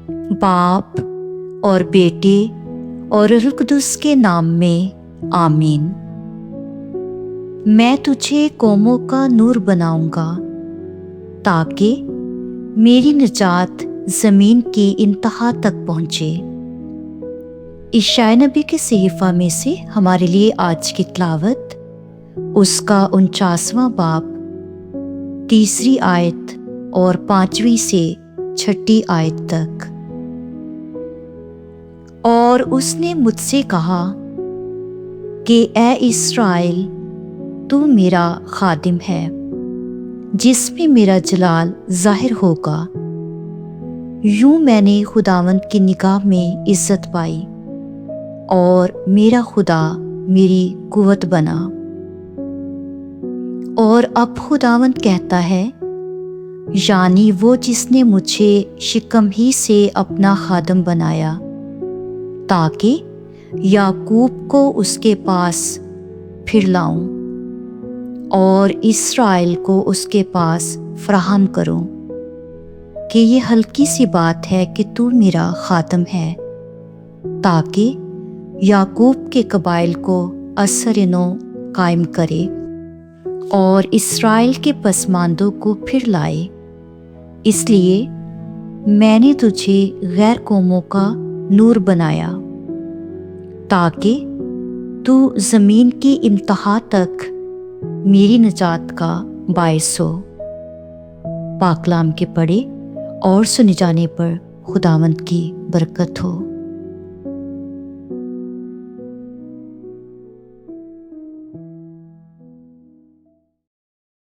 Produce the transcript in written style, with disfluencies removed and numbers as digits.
बाप और बेटे और रूह कुदुस के नाम में आमीन। मैं तुझे कौमों का नूर बनाऊंगा ताकि मेरी निजात ज़मीन की इंतहा तक पहुँचे। इशाया नबी के सहीफ़ा में से हमारे लिए आज की तिलावत उसका 49वां बाब 3री आयत और 5वीं से 6ठी आयत तक। और उसने मुझसे कहा कि ए इस्राएल, तू मेरा खादिम है जिसमें मेरा जलाल ज़ाहिर होगा। यूं मैंने खुदावंद की निगाह में इज़्ज़त पाई और मेरा खुदा मेरी कुव्वत बना। और अब खुदावंद कहता है, यानी वो जिसने मुझे शिकम ही से अपना खादम बनाया ताकि याकूब को उसके पास फिर लाऊं और इस्राएल को उसके पास फराहम करूं कि ये हल्की सी बात है कि तू मेरा खादम है, ताकि याकूब के कबाइल को असर-ए-नौ कायम करे और इस्राएल के पसमानदों को फिर लाए। इसलिए मैंने तुझे गैर कौमों का नूर बनाया ताकि तू ज़मीन की इंतहा तक मेरी निजात का बायस हो। पाक कलाम के पढ़े और सुने जाने पर खुदावंद की बरकत हो।